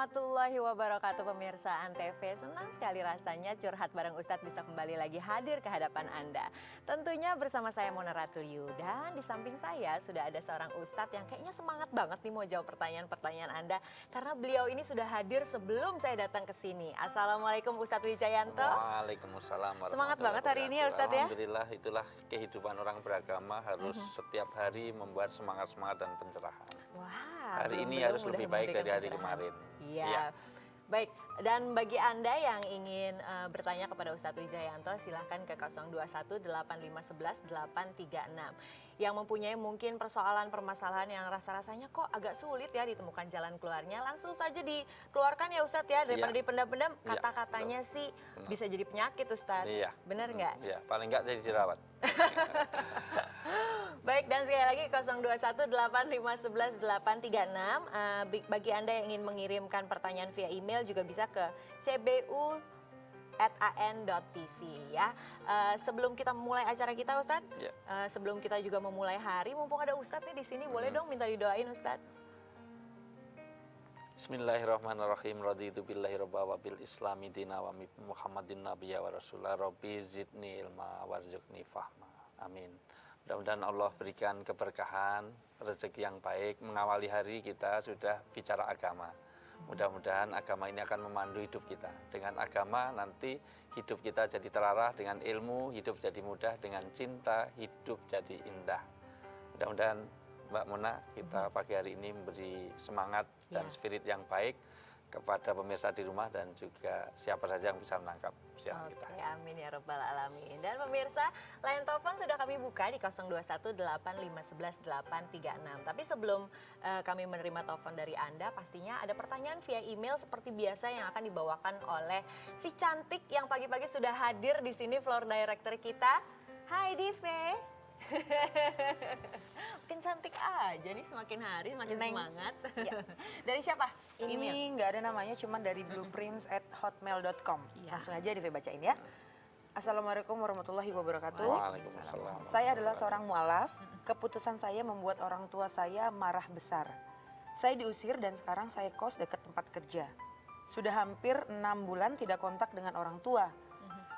warahmatullahi wabarakatuh pemirsa Antv. Senang sekali rasanya curhat bareng Ustadz bisa kembali lagi hadir ke hadapan Anda. Tentunya bersama saya Mona Ratuliu dan di samping saya sudah ada seorang Ustadz yang kayaknya semangat banget nih mau jawab pertanyaan-pertanyaan Anda. Karena beliau ini sudah hadir sebelum saya datang ke sini. Assalamualaikum Ustadz Wijayanto. Waalaikumsalam. Semangat banget hari ini ya Ustadz ya. Alhamdulillah, itulah kehidupan orang beragama, harus setiap hari membuat semangat-semangat dan pencerahan. Wah, Hari ini harus lebih baik dari hari kemarin. Iya. Ya. Baik, dan bagi Anda yang ingin bertanya kepada Ustadz Wijayanto, silahkan ke 021-8511-836. Yang mempunyai mungkin permasalahan yang rasa-rasanya kok agak sulit ya ditemukan jalan keluarnya, langsung saja dikeluarkan ya Ustadz ya, daripada dipendam-pendam, kata-katanya sih bisa jadi penyakit Ustadz. Iya. Benar nggak? Iya, paling nggak jadi jerawat. Baik, dan sekali lagi 021-8511-836. Bagi Anda yang ingin mengirimkan pertanyaan via email juga bisa ke cbu@an.tv ya. Sebelum kita memulai acara kita Ustadz, sebelum kita juga memulai hari, mumpung ada Ustadz nih di sini, boleh dong minta didoain Ustadz. Bismillahirrahmanirrahim. Raditu billahi robba wa bil islami dina wa Muhammadin nabiyya wa rasulah. Rabbi zidni ilma warzuqni fahma. Amin. Mudah-mudahan Allah berikan keberkahan, rezeki yang baik. Mengawali hari kita sudah bicara agama. Mudah-mudahan agama ini akan memandu hidup kita. Dengan agama nanti hidup kita jadi terarah, dengan ilmu hidup jadi mudah, dengan cinta hidup jadi indah. Mudah-mudahan Mbak Mona, kita pagi hari ini memberi semangat dan spirit yang baik kepada pemirsa di rumah dan juga siapa saja yang bisa menangkap siaran kita. Amin ya rabbal alamin. Dan pemirsa, line telepon sudah kami buka di 021-8511-836. Tapi sebelum kami menerima telepon dari Anda, pastinya ada pertanyaan via email seperti biasa yang akan dibawakan oleh si cantik yang pagi-pagi sudah hadir di sini, floor director kita. Hai Dive. Makin cantik aja nih, semakin hari semakin semangat. Ya. Dari siapa? Ini nggak ada namanya, cuman dari blueprints@hotmail.com. Langsung aja dibacain ya. Assalamualaikum warahmatullahi wabarakatuh. Waalaikumsalam. Saya adalah seorang mualaf. Keputusan saya membuat orang tua saya marah besar. Saya diusir dan sekarang saya kos dekat tempat kerja. Sudah hampir 6 bulan tidak kontak dengan orang tua.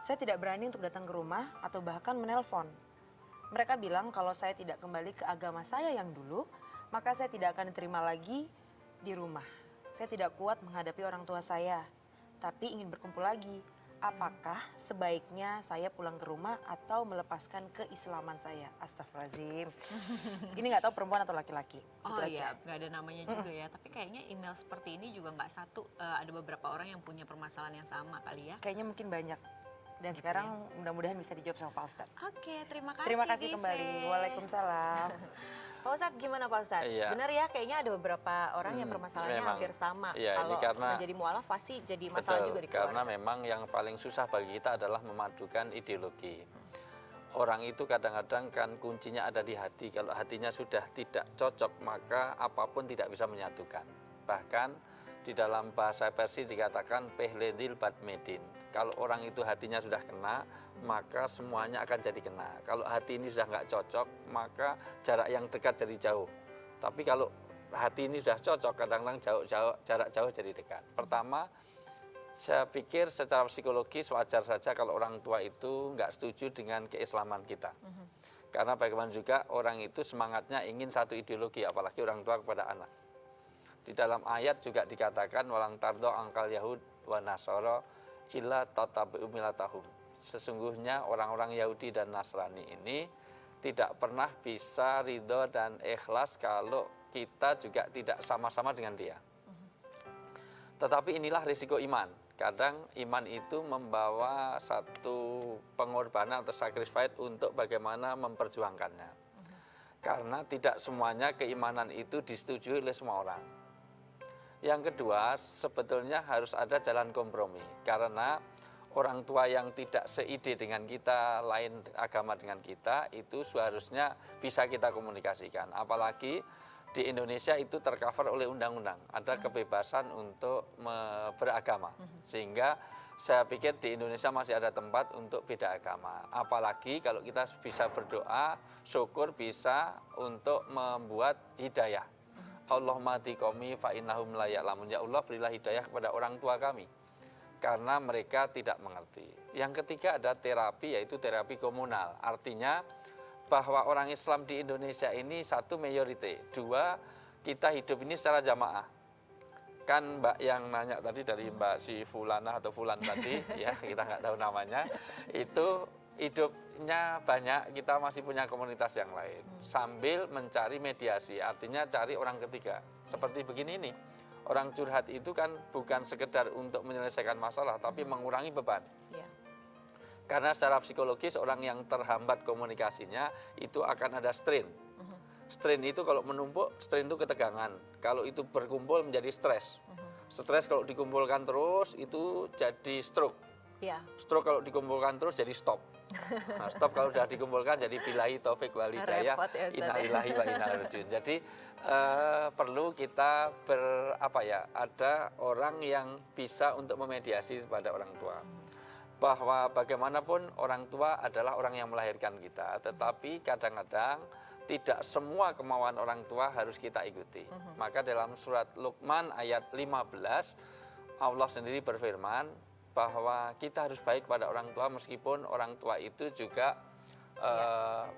Saya tidak berani untuk datang ke rumah atau bahkan menelpon. Mereka bilang kalau saya tidak kembali ke agama saya yang dulu, maka saya tidak akan diterima lagi di rumah. Saya tidak kuat menghadapi orang tua saya, tapi ingin berkumpul lagi. Apakah sebaiknya saya pulang ke rumah atau melepaskan keislaman saya? Astagfirullahaladzim. Ini nggak tahu perempuan atau laki-laki. Oh iya, nggak ada namanya juga ya. Tapi kayaknya email seperti ini juga nggak satu. Ada beberapa orang yang punya permasalahan yang sama kali ya. Kayaknya mungkin banyak. Dan gitu sekarang mudah-mudahan bisa dijawab sama Pak Ustadz. Oke, terima kasih. Terima kasih kembali. Waalaikumsalam. Pak Ustadz, gimana Pak Ustadz? Iya. Benar ya, kayaknya ada beberapa orang yang permasalahannya hampir sama. Iya, kalau karena, menjadi mualaf pasti jadi masalah juga di keluarga. Karena memang yang paling susah bagi kita adalah memadukan ideologi. Orang itu kadang-kadang kan kuncinya ada di hati. Kalau hatinya sudah tidak cocok, maka apapun tidak bisa menyatukan. Bahkan di dalam bahasa Persia dikatakan pehledil badmedin. Kalau orang itu hatinya sudah kena, maka semuanya akan jadi kena. Kalau hati ini sudah nggak cocok, maka jarak yang dekat jadi jauh. Tapi kalau hati ini sudah cocok, kadang-kadang jarak jauh jadi dekat. Pertama, saya pikir secara psikologis wajar saja kalau orang tua itu nggak setuju dengan keislaman kita. Karena bagaimana juga orang itu semangatnya ingin satu ideologi, apalagi orang tua kepada anak. Di dalam ayat juga dikatakan walang tardo angkal Yahud wa Nasoro illa tatabi'u millatahum. Sesungguhnya orang-orang Yahudi dan Nasrani ini tidak pernah bisa ridho dan ikhlas kalau kita juga tidak sama-sama dengan dia. Tetapi inilah risiko iman. Kadang iman itu membawa satu pengorbanan atau sacrifice untuk bagaimana memperjuangkannya. Karena tidak semuanya keimanan itu disetujui oleh semua orang. Yang kedua, sebetulnya harus ada jalan kompromi. Karena orang tua yang tidak seide dengan kita, lain agama dengan kita, itu seharusnya bisa kita komunikasikan. Apalagi di Indonesia itu tercover oleh undang-undang. Ada kebebasan untuk beragama. Sehingga saya pikir di Indonesia masih ada tempat untuk beda agama. Apalagi kalau kita bisa berdoa, syukur bisa untuk membuat hidayah. Allahumma hdi qaumi fa innahum la ya'lamun. Ya Allah, berilah hidayah kepada orang tua kami karena mereka tidak mengerti. Yang ketiga ada terapi, yaitu terapi komunal. Artinya bahwa orang Islam di Indonesia ini satu mayoriti, dua kita hidup ini secara jamaah. Kan Mbak yang nanya tadi dari Mbak si Fulana atau Fulan tadi, ya kita nggak tahu namanya, itu hidupnya banyak, kita masih punya komunitas yang lain. Sambil mencari mediasi, artinya cari orang ketiga. Seperti begini nih, orang curhat itu kan bukan sekedar untuk menyelesaikan masalah, tapi mengurangi beban. Ya. Karena secara psikologis orang yang terhambat komunikasinya itu akan ada strain. Strain itu kalau menumpuk, strain itu ketegangan. Kalau itu berkumpul menjadi stres. Stres kalau dikumpulkan terus itu jadi stroke. Ya. Stroke kalau dikumpulkan terus jadi stop. Nah, stop kalau sudah dikumpulkan jadi billahi taufik wal hidayah, Repot ya, Ustaz, inna ya. lillahi wa inna ilaihi raji'un. Jadi perlu kita ada orang yang bisa untuk memediasi kepada orang tua. Bahwa bagaimanapun orang tua adalah orang yang melahirkan kita, tetapi kadang-kadang tidak semua kemauan orang tua harus kita ikuti. Maka dalam surat Luqman ayat 15, Allah sendiri berfirman bahwa kita harus baik pada orang tua meskipun orang tua itu juga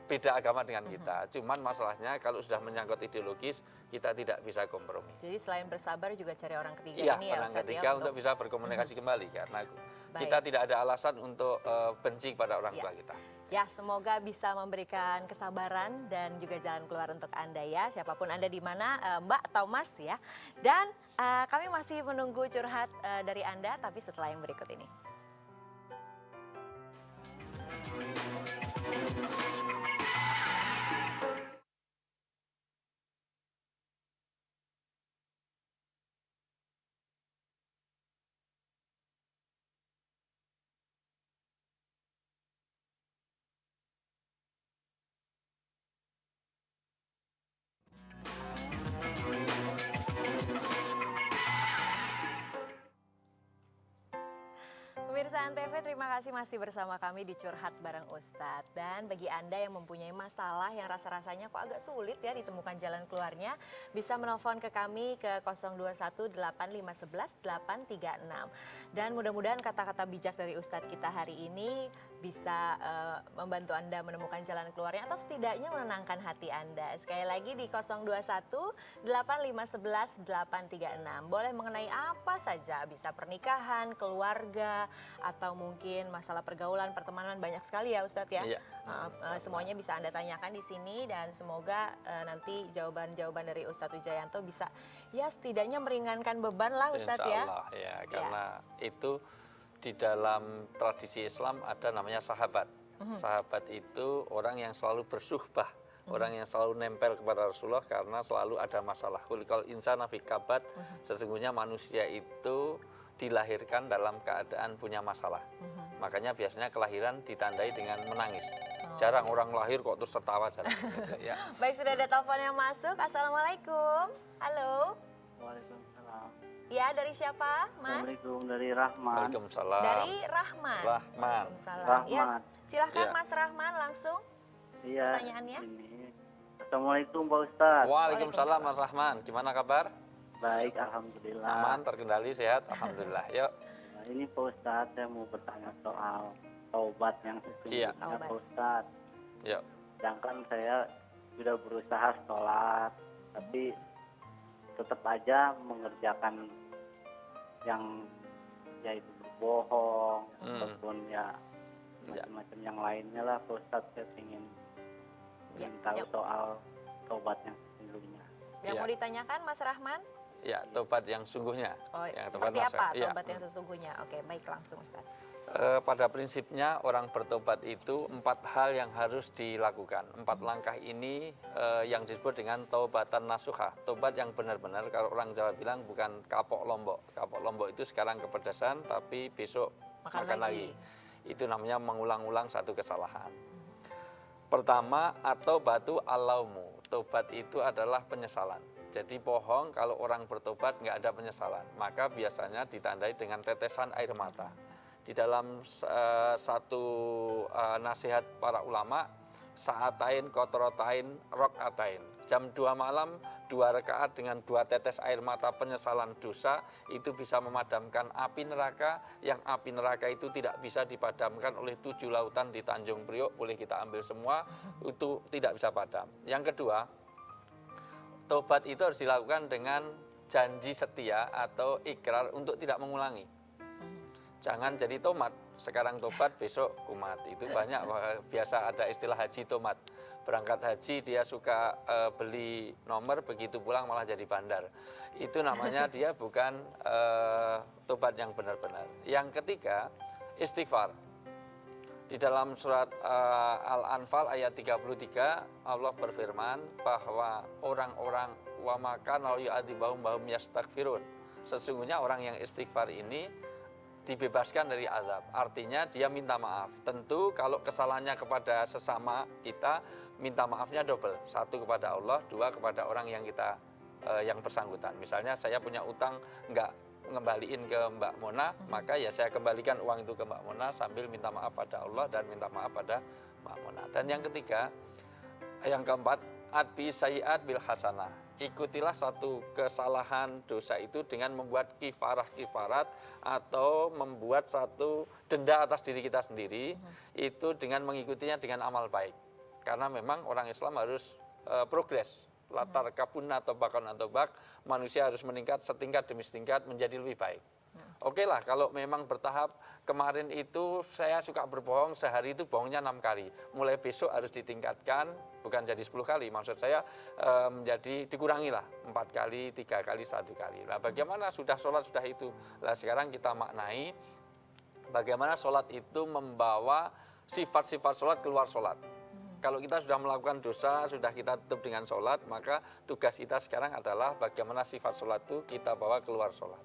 beda agama dengan kita. Cuman masalahnya kalau sudah menyangkut ideologis, kita tidak bisa kompromi. Jadi selain bersabar juga cari orang ketiga Iya, ini ya orang Ustadz ketiga ya, untuk bisa berkomunikasi kembali karena Baik. kita tidak ada alasan untuk benci pada orang tua kita. Ya, semoga bisa memberikan kesabaran dan juga jalan keluar untuk Anda ya, siapapun Anda di mana, Mbak atau Mas ya. Dan kami masih menunggu curhat dari Anda, tapi setelah yang berikut ini. Pemirsa Antv, terima kasih masih bersama kami di Curhat Bareng Ustadz. Dan bagi Anda yang mempunyai masalah yang rasa-rasanya kok agak sulit ya ditemukan jalan keluarnya, bisa menelpon ke kami ke 021 8511 836. Dan mudah-mudahan kata-kata bijak dari Ustadz kita hari ini bisa membantu Anda menemukan jalan keluarnya atau setidaknya menenangkan hati Anda. Sekali lagi di 021 8511 836. Boleh mengenai apa saja, bisa pernikahan, keluarga, atau mungkin masalah pergaulan, pertemanan, banyak sekali ya Ustadz ya. Iya. Semuanya bisa Anda tanyakan di sini dan semoga nanti jawaban-jawaban dari Ustadz Wijayanto bisa ya setidaknya meringankan beban lah Ustadz Insya ya. Allah ya, karena itu di dalam tradisi Islam ada namanya sahabat. Sahabat itu orang yang selalu bersuhbah, orang yang selalu nempel kepada Rasulullah karena selalu ada masalah. Kulikal insana fi kabad, sesungguhnya manusia itu dilahirkan dalam keadaan punya masalah. Makanya biasanya kelahiran ditandai dengan menangis. Jarang orang lahir kok terus tertawa, jarang. Gitu, ya. Baik, sudah ada telepon yang masuk. Assalamualaikum. Halo. Waalaikumsalam. Ya, dari siapa, Mas? Assalamualaikum, dari Rahman. Waalaikumsalam. Dari Rahman. Rahman. Waalaikumsalam. Rahman. Ya, silahkan Ya. Mas Rahman langsung. Iya. Pertanyaannya? Ini. Assalamualaikum Pak Ustadz. Waalaikumsalam Mas Rahman. Gimana kabar? Baik, alhamdulillah. Aman, terkendali, sehat, alhamdulillah. Yuk. Nah, ini Pak Ustadz, saya mau bertanya soal taubat yang Iya. sesungguhnya Taubat. Pak Ustadz. Yuk. Sedangkan saya sudah berusaha sholat, tapi tetap aja mengerjakan yang yaitu berbohong ataupun ya Ya. macam-macam yang lainnya lah Pak Ustadz. Saya ingin Ya, tahu ya. soal taubat yang sesungguhnya. Yang Ya. mau ditanyakan Mas Rahman? Ya, tobat yang sungguhnya. Oh, Yang seperti tobat apa nasuh. Ya. tobat yang sesungguhnya? Oke, baik, langsung Ustaz. Pada prinsipnya orang bertobat itu 4 hal yang harus dilakukan. 4 langkah ini yang disebut dengan taubatan nasuha. Tobat yang benar-benar, kalau orang Jawa bilang bukan kapok lombok. Kapok lombok itu sekarang kepedesan tapi besok Makan makan lagi. lagi. Itu namanya mengulang-ulang satu kesalahan. Pertama, atau batu alaumu. Tobat itu adalah penyesalan. Jadi bohong kalau orang bertobat nggak ada penyesalan. Maka biasanya ditandai dengan tetesan air mata. Di dalam satu nasihat para ulama, sa'atain, qataratain, raqatain. Jam 2 malam 2 rakaat dengan 2 tetes air mata penyesalan dosa itu bisa memadamkan api neraka, yang api neraka itu tidak bisa dipadamkan oleh 7 lautan di Tanjung Priok, boleh kita ambil semua, itu tidak bisa padam. Yang kedua, tobat itu harus dilakukan dengan janji setia atau ikrar untuk tidak mengulangi. Jangan jadi tomat, sekarang tobat besok kumat. Itu banyak, biasa ada istilah haji tomat. Berangkat haji dia suka beli nomor, begitu pulang malah jadi bandar. Itu namanya dia bukan tobat yang benar-benar. Yang ketiga, istighfar. Di dalam surat Al-Anfal ayat 33 Allah berfirman bahwa orang-orang wa makana yu'adzibahum wa hum yastaghfirun. Sesungguhnya orang yang istighfar ini dibebaskan dari azab. Artinya dia minta maaf. Tentu kalau kesalahannya kepada sesama kita, minta maafnya double. 1 kepada Allah, 2 kepada orang yang kita yang bersangkutan. Misalnya saya punya utang enggak ngembaliin ke Mbak Mona, maka ya saya kembalikan uang itu ke Mbak Mona sambil minta maaf pada Allah dan minta maaf pada Mbak Mona. Dan yang ketiga, yang keempat, atbi sayiat bil hasanah. Ikutilah satu kesalahan dosa itu dengan membuat kifarah-kifarat atau membuat satu denda atas diri kita sendiri, itu dengan mengikutinya dengan amal baik. Karena memang orang Islam harus progres. Latar kabuna atau bak, manusia harus meningkat setingkat demi setingkat menjadi lebih baik. Oke lah, kalau memang bertahap, kemarin itu saya suka berbohong, sehari itu bohongnya 6 kali. Mulai besok harus ditingkatkan, bukan jadi 10 kali, maksud saya menjadi dikurangi lah, 4 kali, 3 kali, 1 kali. Nah bagaimana sudah sholat, sudah itu. Nah sekarang kita maknai bagaimana sholat itu membawa sifat-sifat sholat keluar sholat. Kalau kita sudah melakukan dosa, sudah kita tutup dengan sholat, maka tugas kita sekarang adalah bagaimana sifat sholat itu kita bawa keluar sholat.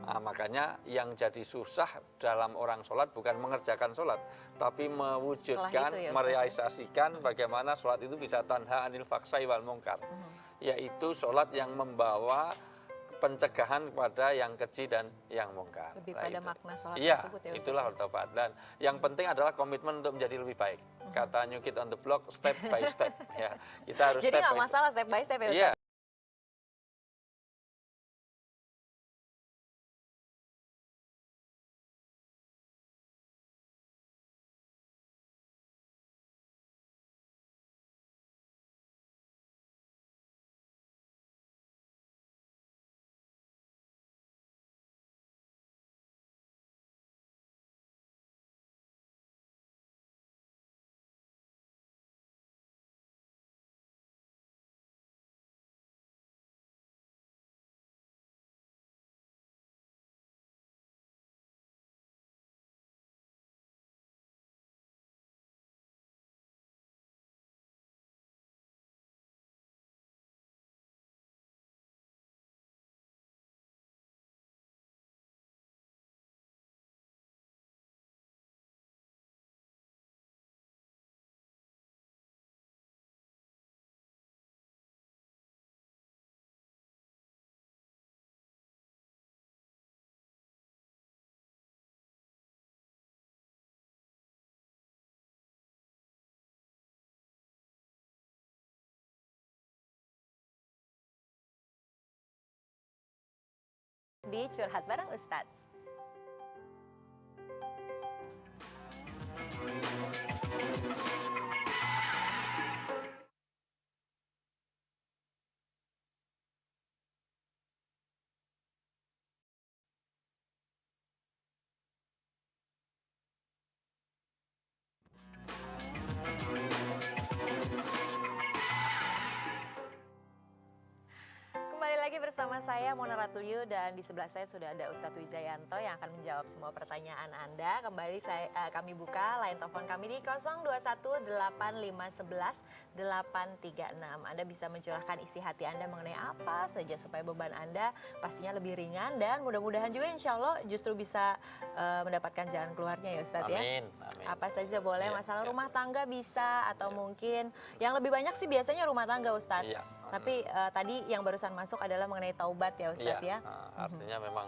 Nah, makanya yang jadi susah dalam orang sholat bukan mengerjakan sholat, tapi mewujudkan, itu ya, merealisasikan bagaimana sholat itu bisa tanha anil faksai wal mungkar. Yaitu sholat yang membawa pencegahan kepada yang keji dan yang mungkar. Lebih Nah, pada itu. makna sholat Iya, tersebut ya Ustaz. itulah tobat. Dan yang penting adalah komitmen untuk menjadi lebih baik. Kata New Kid on the Block, step by step. Ya, kita harus Jadi step nggak by masalah step by step ya Ustaz. Iya. Di Curhat Bareng Ustadz. Kembali lagi bersama saya Mona Ratuliu dan di sebelah saya sudah ada Ustadz Wijayanto yang akan menjawab semua pertanyaan Anda. Kembali kami buka line telepon kami di 0218511836. Anda bisa mencurahkan isi hati Anda mengenai apa saja supaya beban Anda pastinya lebih ringan dan mudah-mudahan juga insya Allah justru bisa mendapatkan jalan keluarnya ya Ustadz ya. Amin, amin. Apa saja boleh, Ya, masalah ya. rumah tangga bisa atau Ya. mungkin yang lebih banyak sih biasanya rumah tangga Ustadz. Iya. Tapi tadi yang barusan masuk adalah mengenai taubat ya Ustadz ya. Artinya memang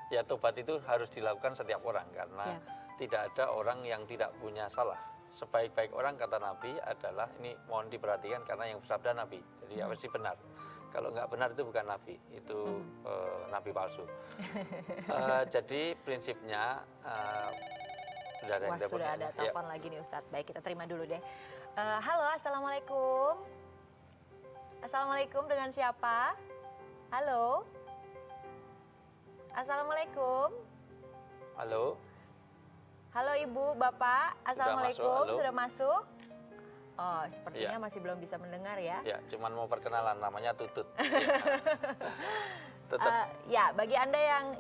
ya tobat itu harus dilakukan setiap orang karena Ya. tidak ada orang yang tidak punya salah. sebaik-baik orang kata Nabi adalah, ini mohon diperhatikan karena yang bersabda Nabi, jadi pasti benar. Kalau nggak benar itu bukan Nabi, itu Nabi palsu. Jadi prinsipnya sudah ada yang Wah, sudah ada telepon lagi nih Ustadz. Baik, kita terima dulu deh. Halo, Assalamualaikum. Assalamualaikum, dengan siapa? Halo. Assalamualaikum. Halo. Halo Ibu, Bapak. Assalamualaikum. Halo. Sudah masuk? Oh, sepertinya masih belum bisa mendengar ya. Ya, cuman mau perkenalan, namanya Tutut. Ya. Tetap. Ya, bagi Anda yang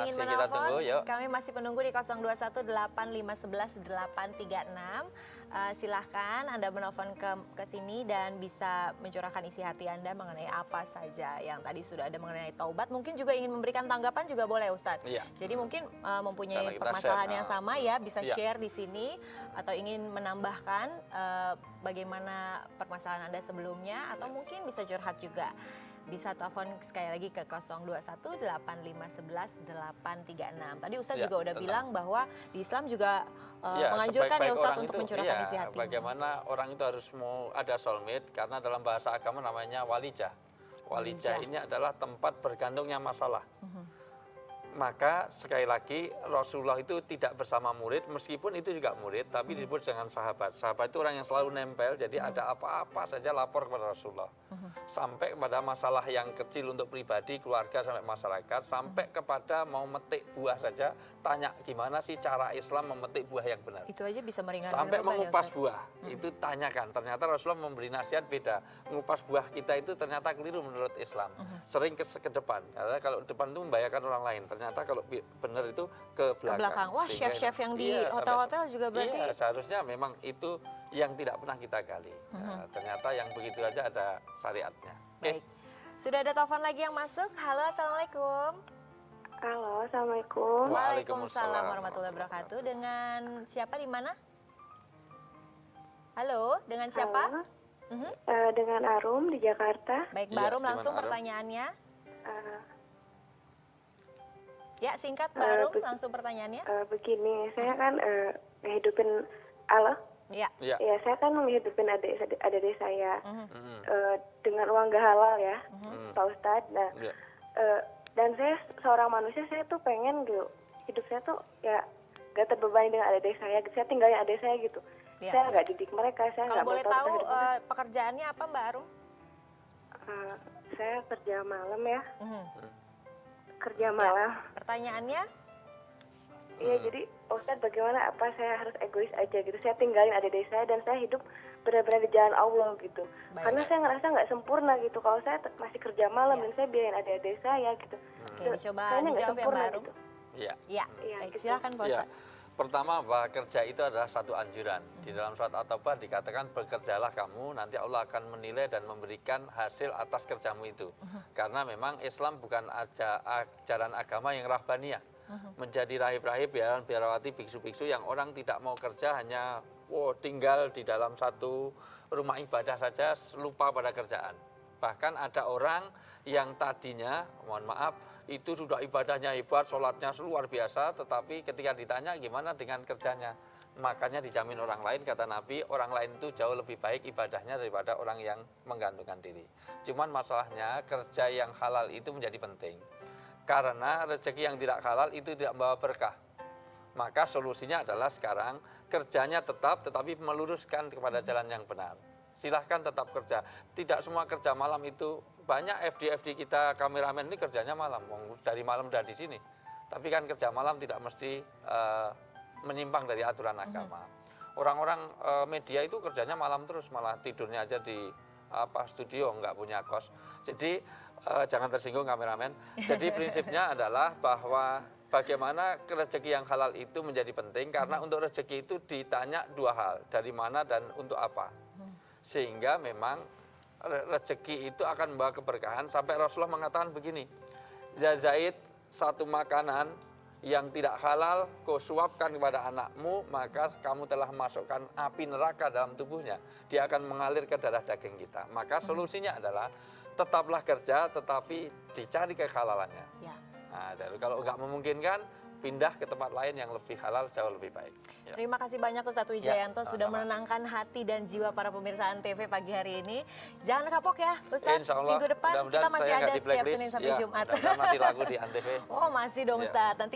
ingin Masih kita menelpon, tunggu, yuk. kami masih menunggu di 021-8511-836. Silahkan Anda menelpon ke sini dan bisa mencurahkan isi hati Anda mengenai apa saja yang tadi sudah ada mengenai taubat. Mungkin juga ingin memberikan tanggapan juga boleh Ustadz. Iya. Jadi mungkin mempunyai Karena kita permasalahan share, yang sama ya, bisa iya. share di sini atau ingin menambahkan bagaimana permasalahan Anda sebelumnya atau mungkin bisa curhat juga. Bisa telepon sekali lagi ke 021-8511-836. Tadi Ustadz Ya, juga udah tenang. bilang bahwa di Islam juga Ya, menganjurkan ya sebaik-baik Ustadz orang untuk itu, mencurahkan iya, isi hati. bagaimana orang itu harus mau ada soulmate, karena dalam bahasa agama namanya walijah. Walijah ini adalah tempat bergantungnya masalah. Maka sekali lagi Rasulullah itu tidak bersama murid, meskipun itu juga murid, tapi disebut dengan sahabat. Sahabat itu orang yang selalu nempel, jadi ada apa-apa saja lapor kepada Rasulullah. Sampai kepada masalah yang kecil untuk pribadi, keluarga, sampai masyarakat, sampai kepada mau metik buah saja, tanya gimana sih cara Islam memetik buah yang benar. Itu aja bisa meringankan Sampai beban ya, mengupas Ustadz. buah, itu tanyakan. Ternyata Rasulullah memberi nasihat beda. Mengupas buah kita itu ternyata keliru menurut Islam. Sering ke depan, karena kalau depan itu membahayakan orang lain. Ternyata kalau benar itu ke belakang. Ke belakang. Wah, Sehingga chef-chef yang di iya, hotel-hotel juga berarti. Iya, seharusnya memang itu yang tidak pernah kita gali. Nah, ternyata yang begitu aja ada syariatnya. Oke. Baik. Sudah ada telepon lagi yang masuk. Halo, Assalamualaikum. Halo, Assalamualaikum. Waalaikumsalam Warahmatullahi wabarakatuh. Dengan siapa di mana? Halo, dengan siapa? Halo, Mhm. dengan Arum di Jakarta. Baik, Iya, Mbak Arum, gimana, langsung Arum? pertanyaannya. Eh, Ya, singkat Mbak Arum, be- langsung pertanyaannya. Begini, saya kan ngehidupin Allah. Ya. Iya. Ya, saya kan ngehidupin adik saya Mm-mm. dengan uang gak halal ya, Pak Ustadz. Nah, Iya. dan saya seorang manusia, saya tuh pengen gitu, hidup saya tuh ya gak terbebani dengan adik saya. Saya tinggalin adik saya gitu. Ya. Saya nggak didik mereka, saya Kalau nggak boleh tahu tahu tentang hidup mereka. pekerjaannya apa Mbak Arum? Saya kerja malam ya, Mhm. kerja malam. Pertanyaannya? Iya, jadi Ustadz bagaimana, apa saya harus egois aja gitu, saya tinggalin adik-adik saya dan saya hidup benar-benar di jalan Allah gitu. Baik. Karena saya ngerasa nggak sempurna gitu kalau saya masih kerja malam dan saya biayain adik-adik saya gitu. Oke, dicoba Kayaknya nggak dijawab ya sempurna Mbak Arum. gitu. Iya. Ya, Iya, baik, gitu. silakan Pak Ya, Ustadz. pertama bahwa kerja itu adalah satu anjuran. Di dalam surat At-Taubah dikatakan bekerjalah kamu, nanti Allah akan menilai dan memberikan hasil atas kerjamu itu. Karena memang Islam bukan ajaran agama yang rahbaniyah. Menjadi rahib-rahib, biarawati, biksu-biksu yang orang tidak mau kerja, hanya tinggal di dalam satu rumah ibadah saja, lupa pada kerjaan. Bahkan ada orang yang tadinya, mohon maaf, itu sudah ibadahnya hebat, sholatnya luar biasa, tetapi ketika ditanya gimana dengan kerjanya, makanya dijamin orang lain, kata Nabi, orang lain itu jauh lebih baik ibadahnya daripada orang yang menggantungkan diri. Cuman masalahnya kerja yang halal itu menjadi penting, karena rezeki yang tidak halal itu tidak membawa berkah. Maka solusinya adalah sekarang kerjanya tetap, tetapi meluruskan kepada jalan yang benar. Silahkan tetap kerja. Tidak semua kerja malam itu. Banyak FD kita kameramen ini kerjanya malam. Dari malam udah di sini. Tapi kan kerja malam tidak mesti menyimpang dari aturan agama. Orang-orang media itu kerjanya malam terus, malah tidurnya aja di studio, nggak punya kos. Jadi jangan tersinggung kameramen. Jadi prinsipnya adalah bahwa bagaimana rezeki yang halal itu menjadi penting, karena untuk rezeki itu ditanya dua hal, dari mana dan untuk apa. Sehingga memang rezeki itu akan membawa keberkahan, sampai Rasulullah mengatakan begini, Zaid, satu makanan yang tidak halal kau suapkan kepada anakmu, maka kamu telah masukkan api neraka dalam tubuhnya. Dia akan mengalir ke darah daging kita. Maka solusinya adalah tetaplah kerja, tetapi dicari kehalalannya. Ya. Nah, jadi kalau nggak memungkinkan, pindah ke tempat lain yang lebih halal, jauh lebih baik. Ya. Terima kasih banyak Ustadz Wijayanto sudah sama-sama. menenangkan hati dan jiwa para pemirsa Antv pagi hari ini. Jangan kapok ya Ustadz, Insya Allah, minggu depan mudah-mudahan kita masih saya ada nggak di setiap blacklist. Senin sampai Ya, Jumat. mudah-mudahan masih lagu di Antv. Oh masih dong Ya. Ustadz, nanti